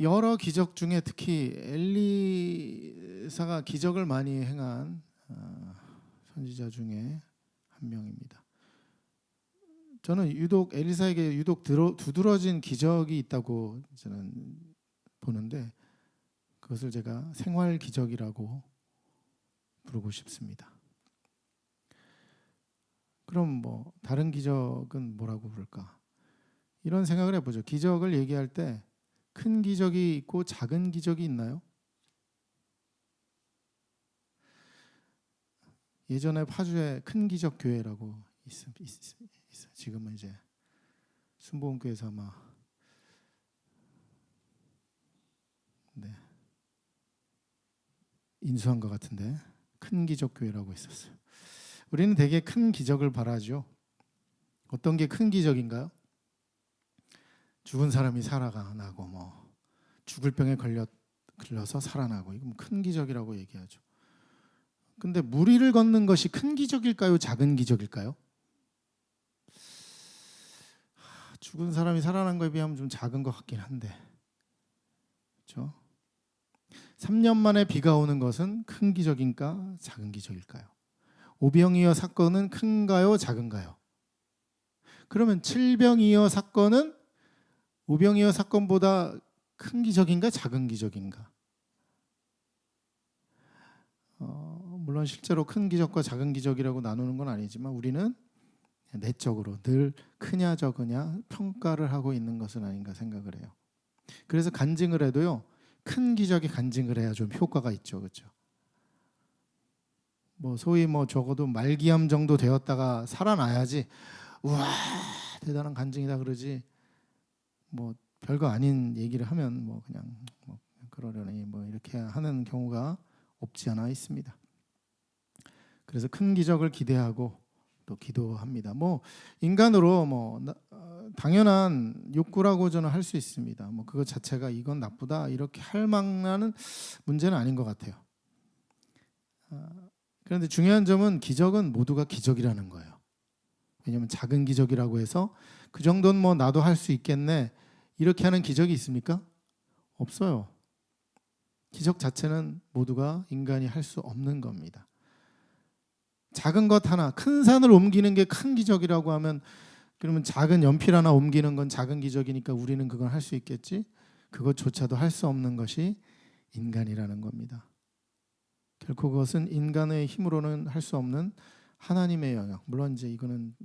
여러 기적 중에 특히 엘리사가 기적을 많이 행한 선지자 중에 한 명입니다. 저는 유독 엘리사에게 유독 두드러진 기적이 있다고 저는 보는데 그것을 제가 생활 기적이라고 부르고 싶습니다. 그럼 뭐 다른 기적은 뭐라고 부를까? 이런 생각을 해보죠. 기적을 얘기할 때 큰 기적이 있고 작은 기적이 있나요? 예전에 파주에 큰 기적 교회라고 있어요. 지금은 이제 순복음교회에서 아마 인수한 것 같은데 큰 기적 교회라고 있었어요. 우리는 되게 큰 기적을 바라죠. 어떤 게 큰 기적인가요? 죽은 사람이 살아나고 뭐 죽을 병에 걸려서 살아나고 이건 큰 기적이라고 얘기하죠. 근데 물 위를 걷는 것이 큰 기적일까요? 작은 기적일까요? 죽은 사람이 살아난 거에 비하면 좀 작은 것 같긴 한데, 그렇죠? 3년 만에 비가 오는 것은 큰 기적인가 작은 기적일까요? 오병이어 사건은 큰가요 작은가요? 그러면 칠병이어 사건은 오병이어 사건보다 큰 기적인가 작은 기적인가? 물론 실제로 큰 기적과 작은 기적이라고 나누는 건 아니지만 우리는 내적으로 늘 크냐 적으냐 평가를 하고 있는 것은 아닌가 생각을 해요. 그래서 간증을 해도요, 큰 기적이 간증을 해야 좀 효과가 있죠, 그렇죠? 뭐 소위 뭐 적어도 말기암 정도 되었다가 살아나야지 우와 대단한 간증이다 그러지. 뭐 별거 아닌 얘기를 하면 뭐 그냥 뭐 그러려니 뭐 이렇게 하는 경우가 없지 않아 있습니다. 그래서 큰 기적을 기대하고 또 기도합니다. 뭐 인간으로 뭐 당연한 욕구라고 저는 할 수 있습니다. 뭐 그것 자체가 이건 나쁘다 이렇게 할 만한 문제는 아닌 것 같아요. 그런데 중요한 점은 기적은 모두가 기적이라는 거예요. 왜냐하면 작은 기적이라고 해서 그 정도는 뭐 나도 할 수 있겠네 이렇게 하는 기적이 있습니까? 없어요. 기적 자체는 모두가 인간이 할 수 없는 겁니다. 작은 것 하나, 큰 산을 옮기는 게 큰 기적이라고 하면 그러면 작은 연필 하나 옮기는 건 작은 기적이니까 우리는 그건 할 수 있겠지? 그것조차도 할 수 없는 것이 인간이라는 겁니다. 결코 그것은 인간의 힘으로는 할 수 없는 하나님의 영역. 물론 이제 이거는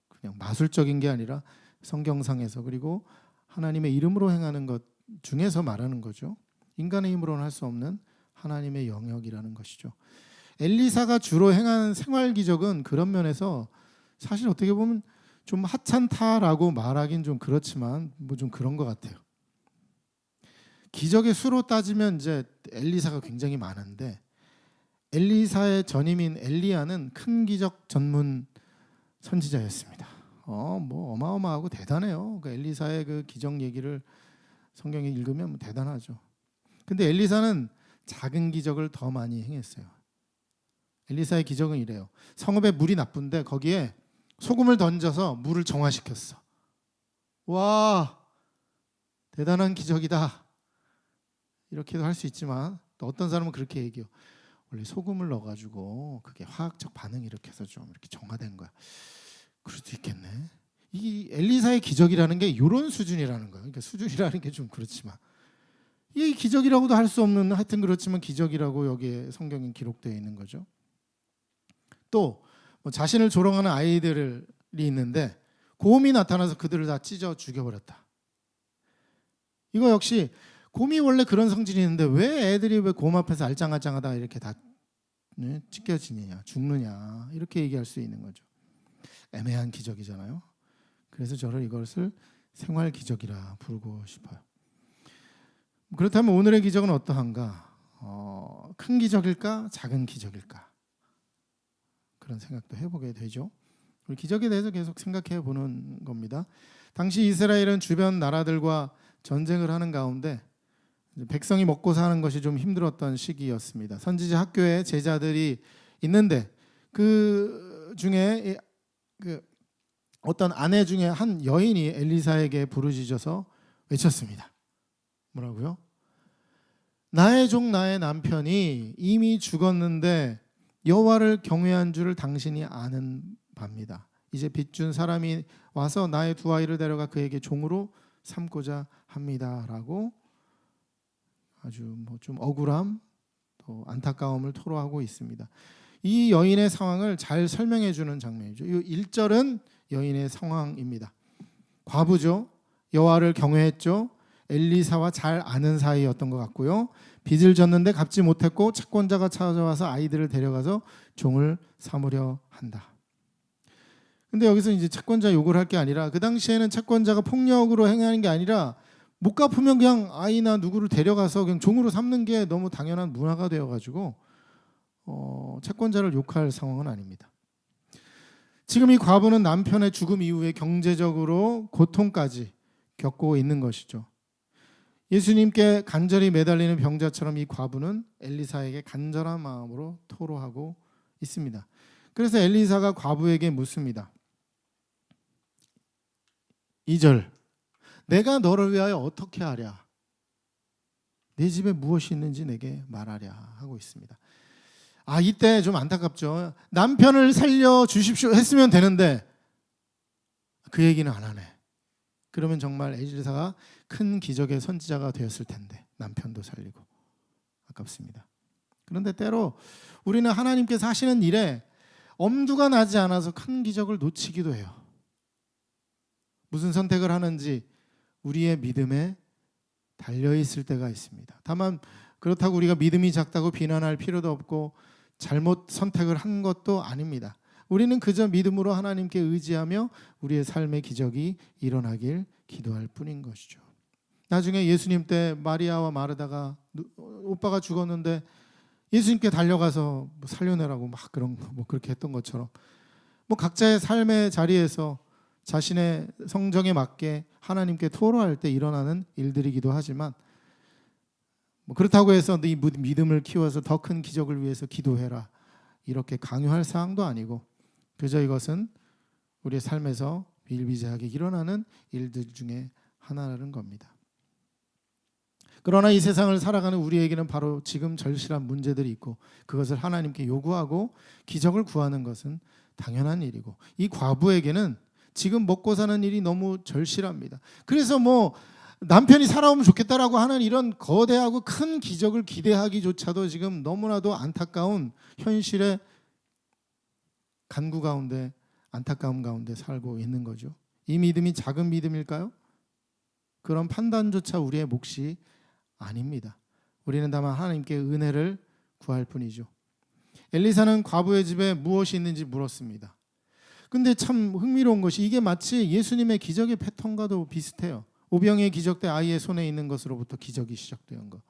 그냥 마술적인 게 아니라 성경상에서 그리고 하나님의 이름으로 행하는 것 중에서 말하는 거죠. 인간의 힘으로는 할 수 없는 하나님의 영역이라는 것이죠. 엘리사가 주로 행하는 생활 기적은 그런 면에서 사실 어떻게 보면 좀 하찮다라고 말하긴 좀 그렇지만 뭐 좀 그런 것 같아요. 기적의 수로 따지면 이제 엘리사가 굉장히 많은데 엘리사의 전임인 엘리야는 큰 기적 전문 선지자였습니다. 뭐 어마어마하고 대단해요. 그 엘리사의 그 기적 얘기를 성경에 읽으면 뭐 대단하죠. 근데 엘리사는 작은 기적을 더 많이 행했어요. 엘리사의 기적은 이래요. 성읍에 물이 나쁜데 거기에 소금을 던져서 물을 정화시켰어. 와, 대단한 기적이다. 이렇게도 할 수 있지만 또 어떤 사람은 그렇게 얘기해요. 원래 소금을 넣어가지고 그게 화학적 반응을 일으켜서 좀 이렇게 정화된 거야. 그럴 수도 있겠네. 이 엘리사의 기적이라는 게 이런 수준이라는 거예요. 그러니까 수준이라는 게 좀 그렇지만 이 기적이라고도 할 수 없는 하여튼 그렇지만 기적이라고 여기에 성경에 기록되어 있는 거죠. 또 뭐 자신을 조롱하는 아이들이 있는데 곰이 나타나서 그들을 다 찢어 죽여버렸다. 이거 역시 곰이 원래 그런 성질이 있는데 왜 애들이 왜 곰 앞에서 알짱알짱하다가 이렇게 다 찢겨지느냐 죽느냐 이렇게 얘기할 수 있는 거죠. 애매한 기적이잖아요. 그래서 저는 이것을 생활 기적이라 부르고 싶어요. 그렇다면 오늘의 기적은 어떠한가? 큰 기적일까 작은 기적일까? 그런 생각도 해보게 되죠. 우리 기적에 대해서 계속 생각해 보는 겁니다. 당시 이스라엘은 주변 나라들과 전쟁을 하는 가운데 백성이 먹고 사는 것이 좀 힘들었던 시기였습니다. 선지자 학교에 제자들이 있는데 그 중에 그 어떤 아내 중에 한 여인이 엘리사에게 부르짖어서 외쳤습니다. 뭐라고요? 나의 종 나의 남편이 이미 죽었는데 여호와를 경외한 줄을 당신이 아는 바입니다. 이제 빚준 사람이 와서 나의 두 아이를 데려가 그에게 종으로 삼고자 합니다라고 아주 뭐 좀 억울함 또 안타까움을 토로하고 있습니다. 이 여인의 상황을 잘 설명해 주는 장면이죠. 이 1절은 여인의 상황입니다. 과부죠. 여호와를 경외했죠. 엘리사와 잘 아는 사이였던 것 같고요. 빚을 졌는데 갚지 못했고 채권자가 찾아와서 아이들을 데려가서 종을 삼으려 한다. 근데 여기서 이제 채권자 욕을 할 게 아니라 그 당시에는 채권자가 폭력으로 행하는 게 아니라 못 갚으면 그냥 아이나 누구를 데려가서 그냥 종으로 삼는 게 너무 당연한 문화가 되어가지고 채권자를 욕할 상황은 아닙니다. 지금 이 과부는 남편의 죽음 이후에 경제적으로 고통까지 겪고 있는 것이죠. 예수님께 간절히 매달리는 병자처럼 이 과부는 엘리사에게 간절한 마음으로 토로하고 있습니다. 그래서 엘리사가 과부에게 묻습니다. 2절, 내가 너를 위하여 어떻게 하랴? 네 집에 무엇이 있는지 내게 말하랴 하고 있습니다. 이때 좀 안타깝죠. 남편을 살려주십시오 했으면 되는데 그 얘기는 안 하네. 그러면 정말 엘리사가 큰 기적의 선지자가 되었을 텐데 남편도 살리고 아깝습니다. 그런데 때로 우리는 하나님께서 하시는 일에 엄두가 나지 않아서 큰 기적을 놓치기도 해요. 무슨 선택을 하는지 우리의 믿음에 달려있을 때가 있습니다. 다만 그렇다고 우리가 믿음이 작다고 비난할 필요도 없고 잘못 선택을 한 것도 아닙니다. 우리는 그저 믿음으로 하나님께 의지하며 우리의 삶의 기적이 일어나길 기도할 뿐인 것이죠. 나중에 예수님 때 마리아와 마르다가 오빠가 죽었는데 예수님께 달려가서 살려내라고 막 그렇게 했던 것처럼 각자의 삶의 자리에서 자신의 성정에 맞게 하나님께 토로할 때 일어나는 일들이기도 하지만 그렇다고 해서 네 믿음을 키워서 더 큰 기적을 위해서 기도해라 이렇게 강요할 사항도 아니고 그저 이것은 우리의 삶에서 비일비재하게 일어나는 일들 중에 하나라는 겁니다. 그러나 이 세상을 살아가는 우리에게는 바로 지금 절실한 문제들이 있고 그것을 하나님께 요구하고 기적을 구하는 것은 당연한 일이고 이 과부에게는 지금 먹고 사는 일이 너무 절실합니다. 그래서 남편이 살아오면 좋겠다라고 하는 이런 거대하고 큰 기적을 기대하기조차도 지금 너무나도 안타까운 현실의 간구 가운데 안타까움 가운데 살고 있는 거죠. 이 믿음이 작은 믿음일까요? 그런 판단조차 우리의 몫이 아닙니다. 우리는 다만 하나님께 은혜를 구할 뿐이죠. 엘리사는 과부의 집에 무엇이 있는지 물었습니다. 근데 참 흥미로운 것이 이게 마치 예수님의 기적의 패턴과도 비슷해요. 오병이의 기적 때 아이의 손에 있는 것으로부터 기적이 시작된 것.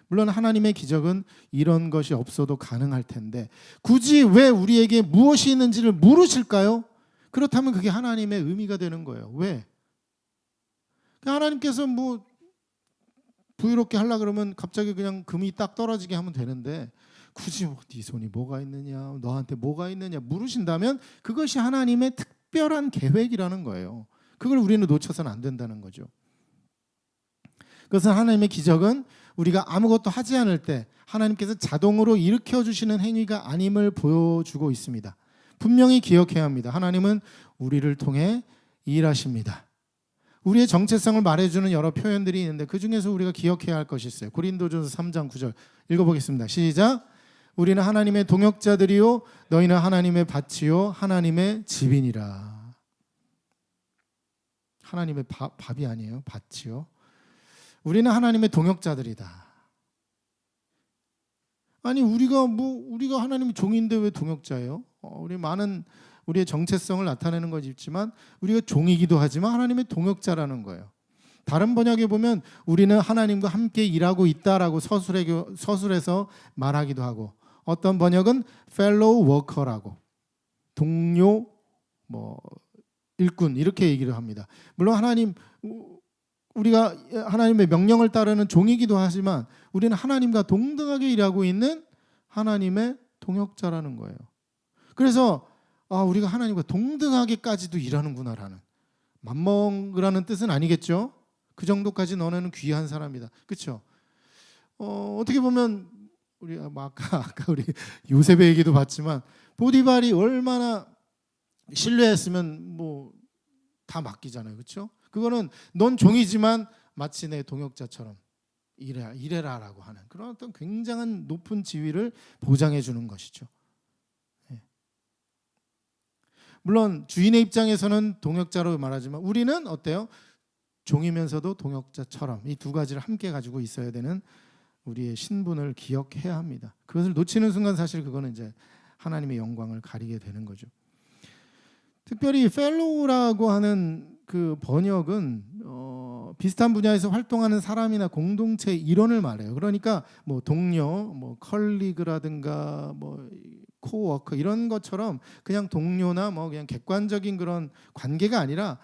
물론 하나님의 기적은 이런 것이 없어도 가능할 텐데 굳이 왜 우리에게 무엇이 있는지를 물으실까요? 그렇다면 그게 하나님의 의미가 되는 거예요. 왜? 하나님께서 부유롭게 하려고 그러면 갑자기 그냥 금이 딱 떨어지게 하면 되는데 굳이 네 손이 뭐가 있느냐, 너한테 뭐가 있느냐 물으신다면 그것이 하나님의 특별한 계획이라는 거예요. 그걸 우리는 놓쳐서는 안 된다는 거죠. 그것은 하나님의 기적은 우리가 아무것도 하지 않을 때 하나님께서 자동으로 일으켜주시는 행위가 아님을 보여주고 있습니다. 분명히 기억해야 합니다. 하나님은 우리를 통해 일하십니다. 우리의 정체성을 말해주는 여러 표현들이 있는데 그 중에서 우리가 기억해야 할 것이 있어요. 고린도전서 3장 9절 읽어보겠습니다. 시작. 우리는 하나님의 동역자들이요 너희는 하나님의 밭이요 하나님의 집이니라. 하나님의 밥이 아니에요. 밭이요. 우리는 하나님의 동역자들이다. 아니 우리가 하나님의 종인데 왜 동역자예요? 우리 많은 우리의 정체성을 나타내는 것이 있지만 우리가 종이기도 하지만 하나님의 동역자라는 거예요. 다른 번역에 보면 우리는 하나님과 함께 일하고 있다라고 서술해서 말하기도 하고 어떤 번역은 fellow worker라고 동료 일꾼 이렇게 얘기를 합니다. 물론 우리가 하나님의 명령을 따르는 종이기도 하지만 우리는 하나님과 동등하게 일하고 있는 하나님의 동역자라는 거예요. 그래서 우리가 하나님과 동등하게까지도 일하는구나라는 맘먹으라는 뜻은 아니겠죠. 그 정도까지 너네는 귀한 사람이다. 그렇죠? 어떻게 보면 우리 아까 우리 요셉의 얘기도 봤지만 보디발이 얼마나 신뢰했으면 뭐 다 맡기잖아요. 그렇죠? 그거는 넌 종이지만 마치 내 동역자처럼 일해라라고 하는 그런 어떤 굉장한 높은 지위를 보장해 주는 것이죠. 예. 물론 주인의 입장에서는 동역자로 말하지만 우리는 어때요? 종이면서도 동역자처럼 이 두 가지를 함께 가지고 있어야 되는 우리의 신분을 기억해야 합니다. 그것을 놓치는 순간 사실 그거는 이제 하나님의 영광을 가리게 되는 거죠. 특별히 펠로우라고 하는 그 번역은 비슷한 분야에서 활동하는 사람이나 공동체의 일원을 말해요. 그러니까 뭐 동료, 뭐 컬리그라든가 뭐 코워커 이런 것처럼 그냥 동료나 뭐 그냥 객관적인 그런 관계가 아니라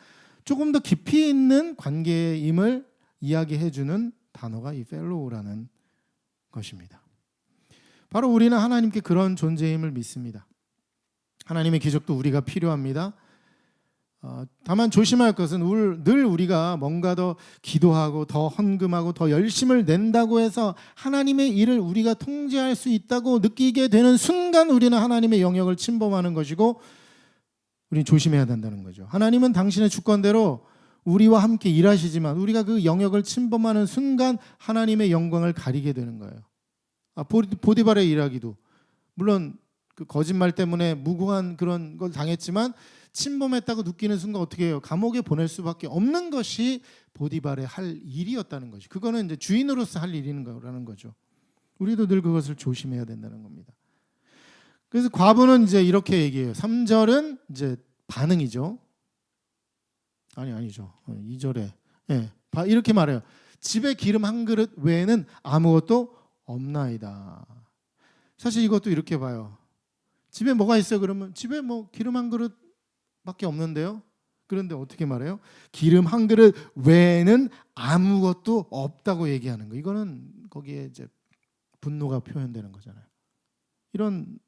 조금 더 깊이 있는 관계임을 이야기해주는 단어가 이 펠로우라는 것입니다. 바로 우리는 하나님께 그런 존재임을 믿습니다. 하나님의 기적도 우리가 필요합니다. 다만 조심할 것은 늘 우리가 뭔가 더 기도하고 더 헌금하고 더 열심을 낸다고 해서 하나님의 일을 우리가 통제할 수 있다고 느끼게 되는 순간 우리는 하나님의 영역을 침범하는 것이고 우리는 조심해야 된다는 거죠. 하나님은 당신의 주권대로 우리와 함께 일하시지만 우리가 그 영역을 침범하는 순간 하나님의 영광을 가리게 되는 거예요. 보디발의 일하기도 물론 그 거짓말 때문에 무고한 그런 걸 당했지만 침범했다고 느끼는 순간 어떻게 해요? 감옥에 보낼 수밖에 없는 것이 보디발의 할 일이었다는 것이. 그거는 이제 주인으로서 할 일인 거라는 거죠. 우리도 늘 그것을 조심해야 된다는 겁니다. 그래서 과부는 이제 이렇게 얘기해요. 3절은 이제 반응이죠. 아니죠. 2절에 이렇게 말해요. 집에 기름 한 그릇 외에는 아무것도 없나이다. 사실 이것도 이렇게 봐요. 집에 뭐가 있어요? 그러면 집에 뭐 기름 한 그릇밖에 없는데요. 그런데 어떻게 말해요? 기름 한 그릇 외에는 아무것도 없다고 얘기하는 거. 이거는 거기에 이제 분노가 표현되는 거잖아요. 이런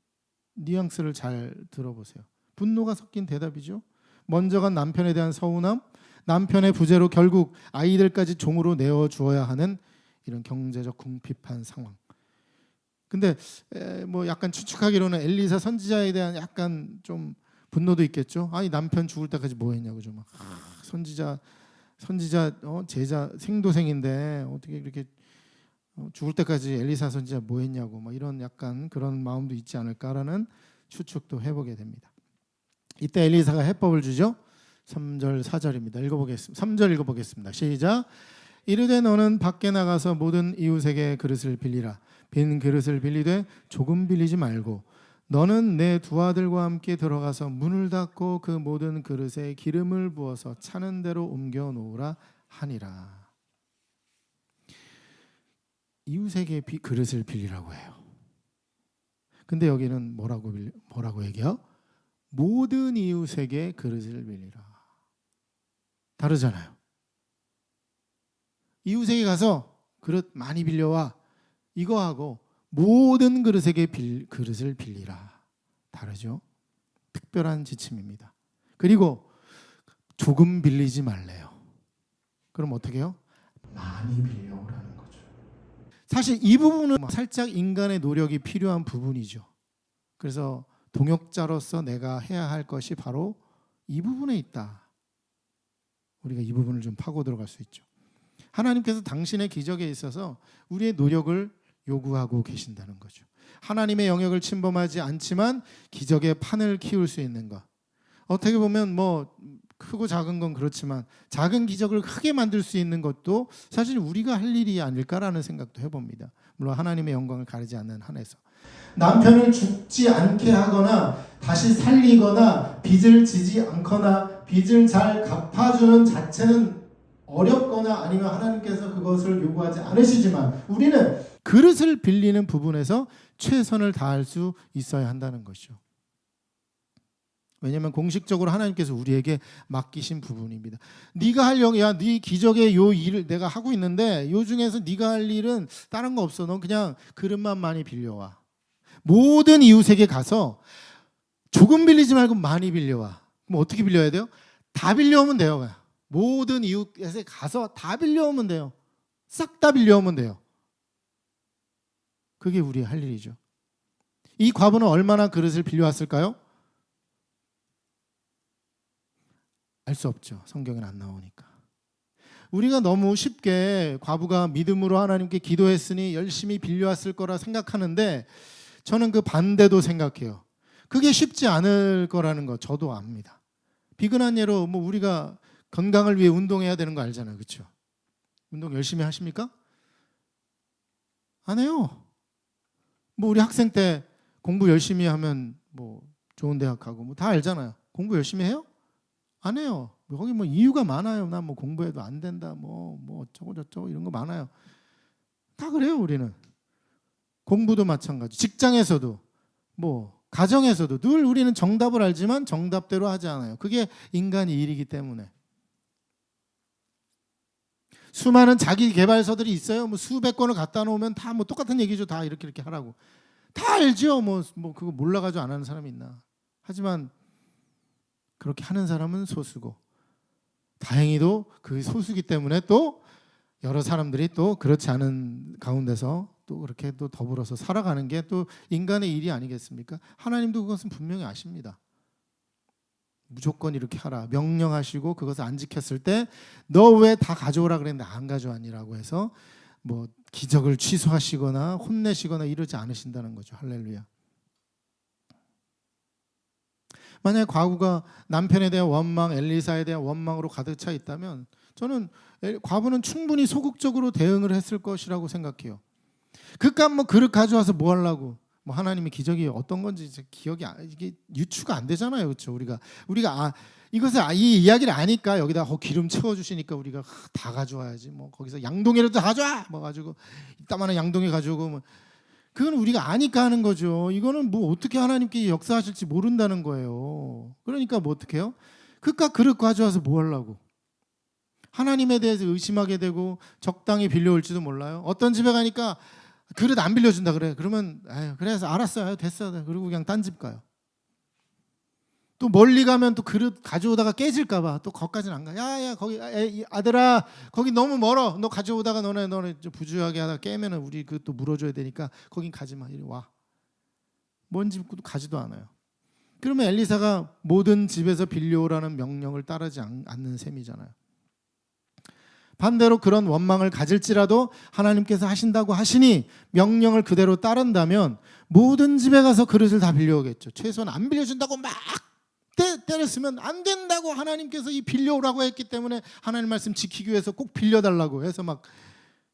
뉘앙스를 잘 들어보세요. 분노가 섞인 대답이죠. 먼저 간 남편에 대한 서운함, 남편의 부재로 결국 아이들까지 종으로 내어 주어야 하는 이런 경제적 궁핍한 상황. 근데 뭐 약간 추측하기로는 엘리사 선지자에 대한 약간 좀 분노도 있겠죠. 아니 남편 죽을 때까지 뭐 했냐고 좀 선지자 제자 생도생인데 어떻게 그렇게 죽을 때까지 엘리사 선지자 뭐 했냐고 뭐 이런 약간 그런 마음도 있지 않을까라는 추측도 해보게 됩니다. 이때 엘리사가 해법을 주죠. 3절 4절입니다. 3절 읽어보겠습니다. 시작. 이르되 너는 밖에 나가서 모든 이웃에게 그릇을 빌리라. 빈 그릇을 빌리되 조금 빌리지 말고 너는 내 두 아들과 함께 들어가서 문을 닫고 그 모든 그릇에 기름을 부어서 차는 대로 옮겨 놓으라 하니라. 이웃에게 그릇을 빌리라고 해요. 근데 여기는 뭐라고 얘기해요? 모든 이웃에게 그릇을 빌리라. 다르잖아요. 이웃에게 가서 그릇 많이 빌려와 이거 하고 모든 그릇에게 그릇을 빌리라. 다르죠? 특별한 지침입니다. 그리고 조금 빌리지 말래요. 그럼 어떻게 해요? 많이 빌려오라는 거죠. 사실 이 부분은 살짝 인간의 노력이 필요한 부분이죠. 그래서 동역자로서 내가 해야 할 것이 바로 이 부분에 있다. 우리가 이 부분을 좀 파고 들어갈 수 있죠. 하나님께서 당신의 기적에 있어서 우리의 노력을 요구하고 계신다는 거죠. 하나님의 영역을 침범하지 않지만 기적의 판을 키울 수 있는 것. 어떻게 보면 뭐 크고 작은 건 그렇지만 작은 기적을 크게 만들 수 있는 것도 사실 우리가 할 일이 아닐까라는 생각도 해봅니다. 물론 하나님의 영광을 가리지 않는 한에서. 남편을 죽지 않게 하거나 다시 살리거나 빚을 지지 않거나 빚을 잘 갚아주는 자체는 어렵거나 아니면 하나님께서 그것을 요구하지 않으시지만 우리는 그릇을 빌리는 부분에서 최선을 다할 수 있어야 한다는 것이죠. 왜냐하면 공식적으로 하나님께서 우리에게 맡기신 부분입니다. 네가 할 영이야. 네 기적의 요 일을 내가 하고 있는데 요 중에서 네가 할 일은 다른 거 없어. 넌 그냥 그릇만 많이 빌려와. 모든 이웃에게 가서 조금 빌리지 말고 많이 빌려와. 그럼 어떻게 빌려야 돼요? 다 빌려오면 돼요. 모든 이웃에 가서 다 빌려오면 돼요. 싹 다 빌려오면 돼요. 그게 우리의 할 일이죠. 이 과부는 얼마나 그릇을 빌려왔을까요? 알 수 없죠. 성경엔 안 나오니까. 우리가 너무 쉽게 과부가 믿음으로 하나님께 기도했으니 열심히 빌려왔을 거라 생각하는데 저는 그 반대도 생각해요. 그게 쉽지 않을 거라는 거 저도 압니다. 비근한 예로 뭐 우리가 건강을 위해 운동해야 되는 거 알잖아요. 그렇죠? 운동 열심히 하십니까? 안 해요. 뭐 우리 학생 때 공부 열심히 하면 뭐 좋은 대학 가고 뭐 다 알잖아요. 공부 열심히 해요? 안 해요. 거기 뭐 이유가 많아요. 난 뭐 공부해도 안 된다. 뭐 어쩌고 저쩌고 이런 거 많아요. 다 그래요, 우리는. 공부도 마찬가지. 직장에서도 뭐 가정에서도 늘 우리는 정답을 알지만 정답대로 하지 않아요. 그게 인간의 일이기 때문에. 수많은 자기 개발서들이 있어요. 뭐 수백 권을 갖다 놓으면 다 뭐 똑같은 얘기죠. 다 이렇게 하라고. 다 알죠. 뭐 그거 몰라가지고 안 하는 사람이 있나. 하지만 그렇게 하는 사람은 소수고 다행히도 그 소수기 때문에 또 여러 사람들이 또 그렇지 않은 가운데서 또 그렇게 또 더불어서 살아가는 게 또 인간의 일이 아니겠습니까? 하나님도 그것은 분명히 아십니다. 무조건 이렇게 하라 명령하시고 그것을 안 지켰을 때 너 왜 다 가져오라 그랬는데 안 가져왔니라고 해서 뭐 기적을 취소하시거나 혼내시거나 이러지 않으신다는 거죠. 할렐루야. 만약에 과부가 남편에 대한 원망, 엘리사에 대한 원망으로 가득 차 있다면 저는 과부는 충분히 소극적으로 대응을 했을 것이라고 생각해요. 그깟 뭐 그릇 가져와서 뭐 하려고? 뭐 하나님의 기적이 어떤 건지 기억이 이게 유추가 안 되잖아요, 그렇죠? 우리가 이것을 이 이야기를 아니까 여기다 기름 채워 주시니까 우리가 다 가져와야지. 뭐 거기서 양동이라도 가져와. 뭐 가지고 이따만한 양동이 가져오고 뭐 그건 우리가 아니까 하는 거죠. 이거는 뭐 어떻게 하나님께 역사하실지 모른다는 거예요. 그러니까 뭐 어떻게 해요? 그깟 그릇 가져와서 뭐 하려고? 하나님에 대해서 의심하게 되고 적당히 빌려올지도 몰라요. 어떤 집에 가니까 그릇 안 빌려준다 그래. 그러면 그래서 알았어요. 됐어요. 그리고 그냥 딴 집 가요. 또 멀리 가면 또 그릇 가져오다가 깨질까 봐 또 거기까지는 안 가. 야야 거기 아들아 거기 너무 멀어. 너 가져오다가 너네 좀 부주의하게 하다가 깨면은 우리 그 또 물어줘야 되니까 거긴 가지 마. 이리 와. 먼 집도 가지도 않아요. 그러면 엘리사가 모든 집에서 빌려오라는 명령을 따르지 않는 셈이잖아요. 반대로 그런 원망을 가질지라도 하나님께서 하신다고 하시니 명령을 그대로 따른다면 모든 집에 가서 그릇을 다 빌려오겠죠. 최소한 안 빌려준다고 막 때렸으면 안 된다고 하나님께서 이 빌려오라고 했기 때문에 하나님 말씀 지키기 위해서 꼭 빌려달라고 해서 막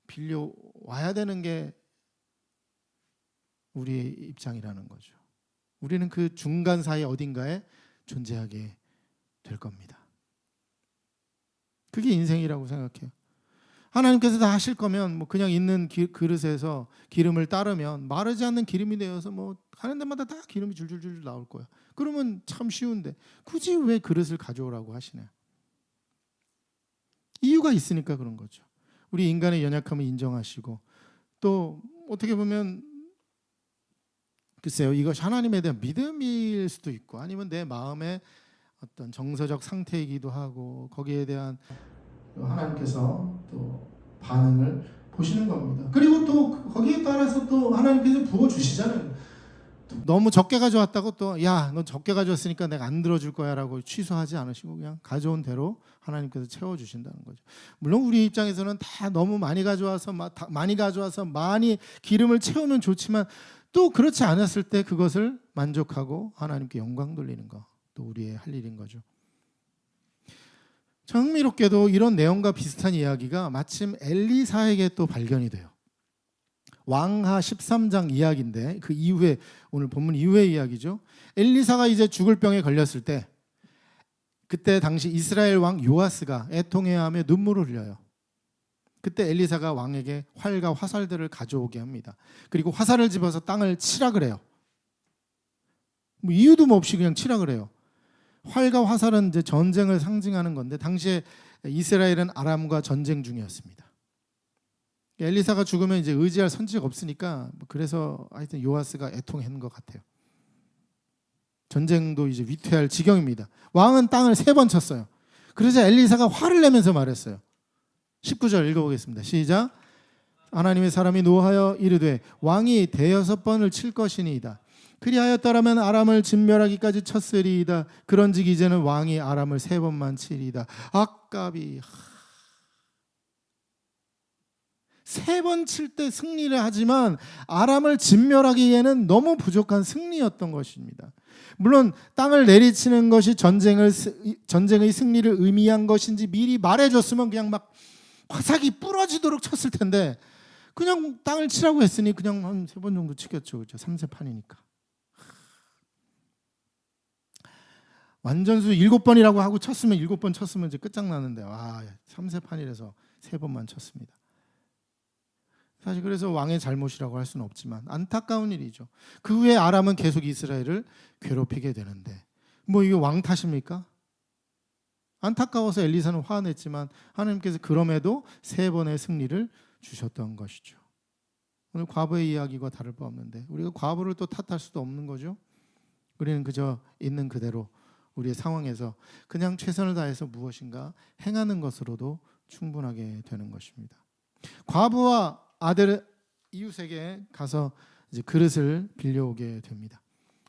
빌려와야 되는 게 우리의 입장이라는 거죠. 우리는 그 중간 사이 어딘가에 존재하게 될 겁니다. 그게 인생이라고 생각해요. 하나님께서 다 하실 거면 뭐 그냥 있는 그릇에서 기름을 따르면 마르지 않는 기름이 되어서 뭐 하는 데마다 다 기름이 줄줄줄 나올 거야. 그러면 참 쉬운데 굳이 왜 그릇을 가져오라고 하시냐? 이유가 있으니까 그런 거죠. 우리 인간의 연약함을 인정하시고 또 어떻게 보면 글쎄요, 이것이 하나님에 대한 믿음일 수도 있고 아니면 내 마음의 어떤 정서적 상태이기도 하고 거기에 대한 하나님께서 또 반응을 보시는 겁니다. 그리고 또 거기에 따라서 또 하나님께서 부어 주시잖아요. 너무 적게 가져왔다고 또 야, 너 적게 가져왔으니까 내가 안 들어줄 거야라고 취소하지 않으시고 그냥 가져온 대로 하나님께서 채워 주신다는 거죠. 물론 우리 입장에서는 다 너무 많이 가져와서 많이 기름을 채우면 좋지만 또 그렇지 않았을 때 그것을 만족하고 하나님께 영광 돌리는 거 또 우리의 할 일인 거죠. 흥미롭게도 이런 내용과 비슷한 이야기가 마침 엘리사에게 또 발견이 돼요. 왕하 13장 이야기인데 그 이후에 오늘 본문 이후의 이야기죠. 엘리사가 이제 죽을 병에 걸렸을 때 그때 당시 이스라엘 왕 요아스가 애통해하며 눈물을 흘려요. 그때 엘리사가 왕에게 활과 화살들을 가져오게 합니다. 그리고 화살을 집어서 땅을 치라 그래요. 뭐 이유도 없이 그냥 치라 그래요. 활과 화살은 이제 전쟁을 상징하는 건데 당시에 이스라엘은 아람과 전쟁 중이었습니다. 엘리사가 죽으면 이제 의지할 선지가 없으니까 그래서 하여튼 요아스가 애통한 것 같아요. 전쟁도 이제 위태할 지경입니다. 왕은 땅을 3번 쳤어요. 그러자 엘리사가 화를 내면서 말했어요. 19절 읽어보겠습니다. 시작. 하나님의 사람이 노하여 이르되 왕이 대여섯 번을 칠 것이니이다. 그리하였더라면 아람을 진멸하기까지 쳤으리이다. 그런즉 이제는 왕이 아람을 세 번만 치리이다. 아깝이 세 번 칠 때 승리를 하지만 아람을 진멸하기에는 너무 부족한 승리였던 것입니다. 물론 땅을 내리치는 것이 전쟁의 승리를 의미한 것인지 미리 말해줬으면 그냥 막 화살이 부러지도록 쳤을 텐데 그냥 땅을 치라고 했으니 그냥 한 세 번 정도 치겠죠. 그렇죠? 3세판이니까. 완전수 7번이라고 하고 쳤으면 7번 쳤으면 이제 끝장나는데 와 3세판이라서 3번만 쳤습니다. 사실 그래서 왕의 잘못이라고 할 수는 없지만 안타까운 일이죠. 그 후에 아람은 계속 이스라엘을 괴롭히게 되는데 뭐 이게 왕 탓입니까? 안타까워서 엘리사는 화냈지만 하나님께서 그럼에도 3번의 승리를 주셨던 것이죠. 오늘 과부의 이야기와 다를 바 없는데 우리가 과부를 또 탓할 수도 없는 거죠. 우리는 그저 있는 그대로 우리의 상황에서 그냥 최선을 다해서 무엇인가 행하는 것으로도 충분하게 되는 것입니다. 과부와 아들 이웃에게 가서 이제 그릇을 빌려오게 됩니다.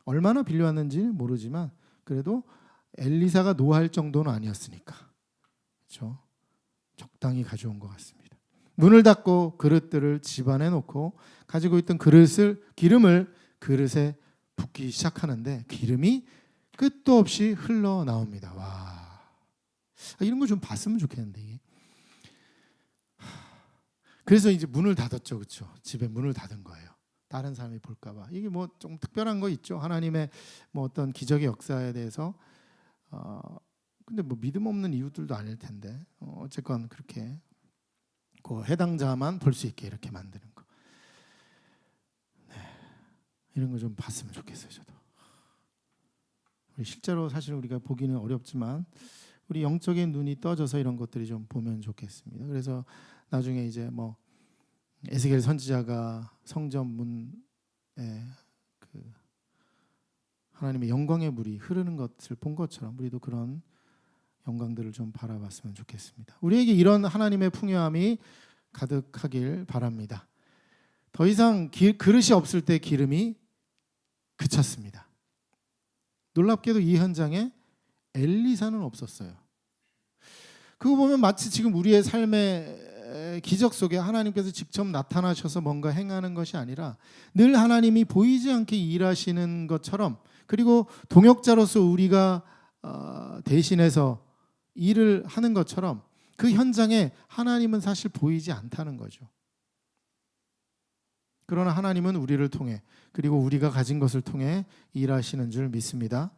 얼마나 빌려왔는지 모르지만 그래도 엘리사가 노할 정도는 아니었으니까 그렇죠? 적당히 가져온 것 같습니다. 문을 닫고 그릇들을 집안에 놓고 가지고 있던 기름을 그릇에 붓기 시작하는데 기름이 끝도 없이 흘러나옵니다. 와, 이런 거 좀 봤으면 좋겠는데 이게. 그래서 이제 문을 닫았죠, 그렇죠? 집에 문을 닫은 거예요. 다른 사람이 볼까봐. 이게 뭐 좀 특별한 거 있죠. 하나님의 뭐 어떤 기적의 역사에 대해서. 근데 뭐 믿음 없는 이웃들도 아닐 텐데 어쨌건 그렇게 그 해당자만 볼 수 있게 이렇게 만드는 거. 네, 이런 거 좀 봤으면 좋겠어요, 저도. 우리 실제로 사실 우리가 보기는 어렵지만 우리 영적인 눈이 떠져서 이런 것들이 좀 보면 좋겠습니다. 그래서 나중에 이제 뭐 에스겔 선지자가 성전 문에 그 하나님의 영광의 물이 흐르는 것을 본 것처럼 우리도 그런 영광들을 좀 바라봤으면 좋겠습니다. 우리에게 이런 하나님의 풍요함이 가득하길 바랍니다. 더 이상 그릇이 없을 때 기름이 그쳤습니다. 놀랍게도 이 현장에 엘리사는 없었어요. 그거 보면 마치 지금 우리의 삶의 기적 속에 하나님께서 직접 나타나셔서 뭔가 행하는 것이 아니라 늘 하나님이 보이지 않게 일하시는 것처럼 그리고 동역자로서 우리가 대신해서 일을 하는 것처럼 그 현장에 하나님은 사실 보이지 않다는 거죠. 그러나 하나님은 우리를 통해 그리고 우리가 가진 것을 통해 일하시는 줄 믿습니다.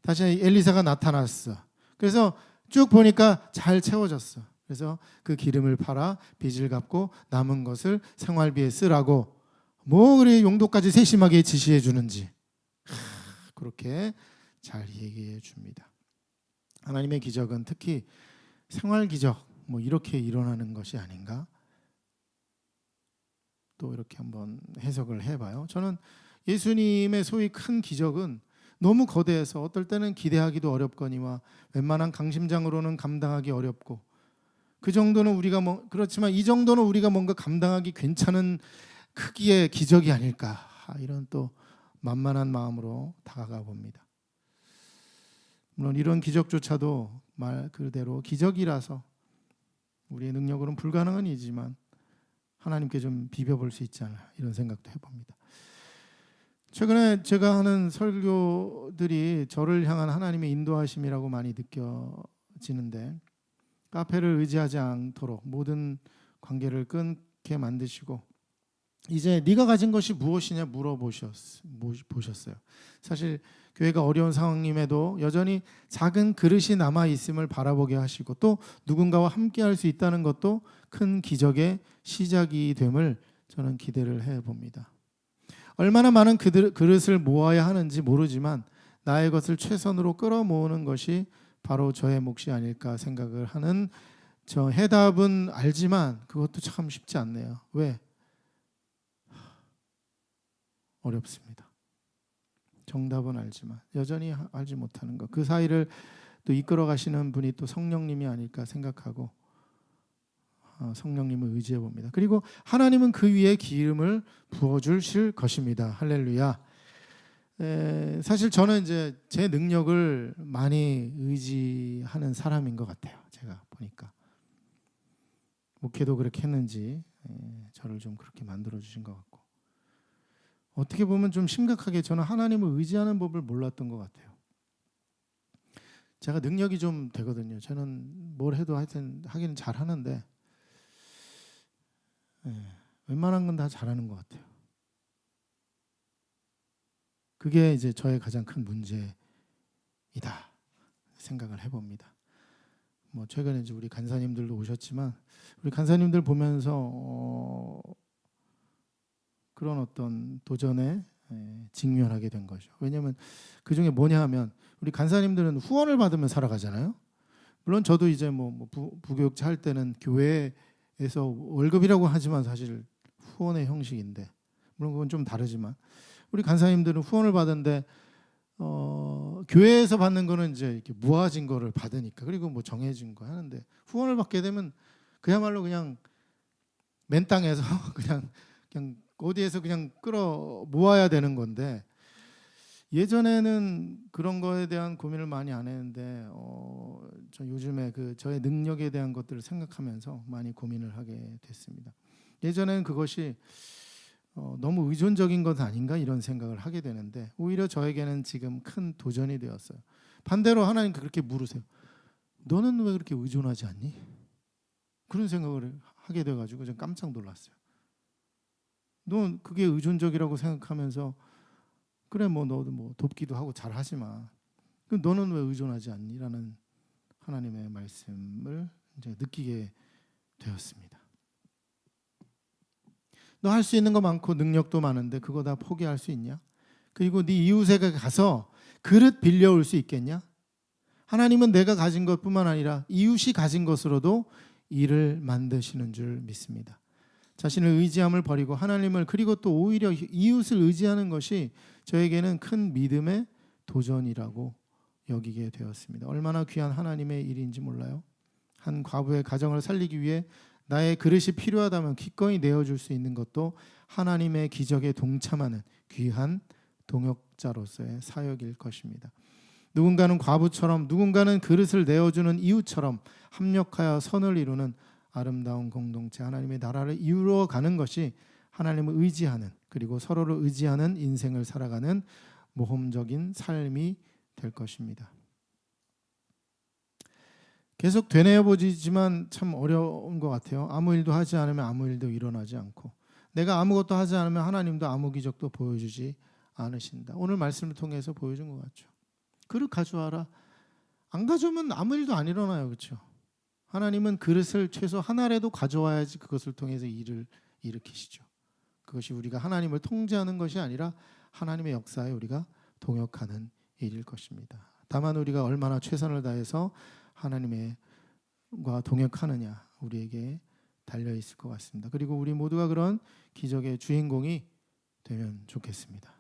다시 엘리사가 나타났어. 그래서 쭉 보니까 잘 채워졌어. 그래서 그 기름을 팔아 빚을 갚고 남은 것을 생활비에 쓰라고 뭐 그리 용도까지 세심하게 지시해 주는지 그렇게 잘 얘기해 줍니다. 하나님의 기적은 특히 생활 기적 뭐 이렇게 일어나는 것이 아닌가? 또 이렇게 한번 해석을 해봐요. 저는 예수님의 소위 큰 기적은 너무 거대해서 어떨 때는 기대하기도 어렵거니와 웬만한 강심장으로는 감당하기 어렵고 그 정도는 우리가 그렇지만 이 정도는 우리가 뭔가 감당하기 괜찮은 크기의 기적이 아닐까 이런 또 만만한 마음으로 다가가 봅니다. 물론 이런 기적조차도 말 그대로 기적이라서 우리의 능력으로는 불가능은 이지만 하나님께 좀 비벼볼 수 있지 않나 이런 생각도 해봅니다. 최근에 제가 하는 설교들이 저를 향한 하나님의 인도하심이라고 많이 느껴지는데 카페를 의지하지 않도록 모든 관계를 끊게 만드시고 이제 네가 가진 것이 무엇이냐 물어보셨어요. 사실 교회가 어려운 상황임에도 여전히 작은 그릇이 남아있음을 바라보게 하시고 또 누군가와 함께할 수 있다는 것도 큰 기적의 시작이 됨을 저는 기대를 해봅니다. 얼마나 많은 그릇을 모아야 하는지 모르지만 나의 것을 최선으로 끌어모으는 것이 바로 저의 몫이 아닐까 생각을 하는 저 해답은 알지만 그것도 참 쉽지 않네요. 왜? 어렵습니다. 정답은 알지만 여전히 알지 못하는 것. 그 사이를 또 이끌어 가시는 분이 또 성령님이 아닐까 생각하고 성령님을 의지해 봅니다. 그리고 하나님은 그 위에 기름을 부어 주실 것입니다. 할렐루야. 사실 저는 이제 제 능력을 많이 의지하는 사람인 것 같아요. 제가 보니까 목회도 그렇게 했는지 저를 좀 그렇게 만들어 주신 것 같고, 어떻게 보면 좀 심각하게 저는 하나님을 의지하는 법을 몰랐던 것 같아요. 제가 능력이 좀 되거든요. 저는 뭘 해도 하여튼 하기는 잘하는데 웬만한 건 다 잘하는 것 같아요. 그게 이제 저의 가장 큰 문제이다 생각을 해봅니다. 뭐 최근에 이제 우리 간사님들도 오셨지만 우리 간사님들 보면서 그런 어떤 도전에 직면하게 된 거죠. 왜냐하면 그 중에 뭐냐 하면 우리 간사님들은 후원을 받으면 살아가잖아요. 물론 저도 이제 뭐 부교육자 할 때는 교회에서 월급이라고 하지만 사실 후원의 형식인데, 물론 그건 좀 다르지만 우리 간사님들은 후원을 받은데 교회에서 받는 거는 이제 이렇게 무화진 거를 받으니까, 그리고 뭐 정해진 거 하는데 후원을 받게 되면 그야말로 그냥 맨 땅에서 그냥 어디에서 그냥 끌어 모아야 되는 건데, 예전에는 그런 거에 대한 고민을 많이 안 했는데 저 요즘에 그 저의 능력에 대한 것들을 생각하면서 많이 고민을 하게 됐습니다. 예전에는 그것이 너무 의존적인 것 아닌가 이런 생각을 하게 되는데, 오히려 저에게는 지금 큰 도전이 되었어요. 반대로 하나님 그렇게 물으세요. 너는 왜 그렇게 의존하지 않니? 그런 생각을 하게 돼가지고 좀 깜짝 놀랐어요. 넌 그게 의존적이라고 생각하면서 그래 뭐 너도 뭐 돕기도 하고 잘하지만 너는 왜 의존하지 않니?라는 하나님의 말씀을 이제 느끼게 되었습니다. 너 할 수 있는 거 많고 능력도 많은데 그거 다 포기할 수 있냐? 그리고 네 이웃에게 가서 그릇 빌려올 수 있겠냐? 하나님은 내가 가진 것뿐만 아니라 이웃이 가진 것으로도 일을 만드시는 줄 믿습니다. 자신을 의지함을 버리고 하나님을, 그리고 또 오히려 이웃을 의지하는 것이 저에게는 큰 믿음의 도전이라고 여기게 되었습니다. 얼마나 귀한 하나님의 일인지 몰라요. 한 과부의 가정을 살리기 위해 나의 그릇이 필요하다면 기꺼이 내어줄 수 있는 것도 하나님의 기적에 동참하는 귀한 동역자로서의 사역일 것입니다. 누군가는 과부처럼, 누군가는 그릇을 내어주는 이웃처럼 합력하여 선을 이루는 아름다운 공동체, 하나님의 나라를 이루어가는 것이 하나님을 의지하는, 그리고 서로를 의지하는 인생을 살아가는 모험적인 삶이 될 것입니다. 계속 되뇌어 보지만 참 어려운 것 같아요. 아무 일도 하지 않으면 아무 일도 일어나지 않고, 내가 아무것도 하지 않으면 하나님도 아무 기적도 보여주지 않으신다. 오늘 말씀을 통해서 보여준 것 같죠. 그릇 가져와라. 안 가져오면 아무 일도 안 일어나요. 그렇죠? 하나님은 그릇을 최소 하나라도 가져와야지 그것을 통해서 일을 일으키시죠. 그것이 우리가 하나님을 통제하는 것이 아니라 하나님의 역사에 우리가 동역하는 일일 것입니다. 다만 우리가 얼마나 최선을 다해서 하나님과 동역하느냐, 우리에게 달려 있을 것 같습니다. 그리고 우리 모두가 그런 기적의 주인공이 되면 좋겠습니다.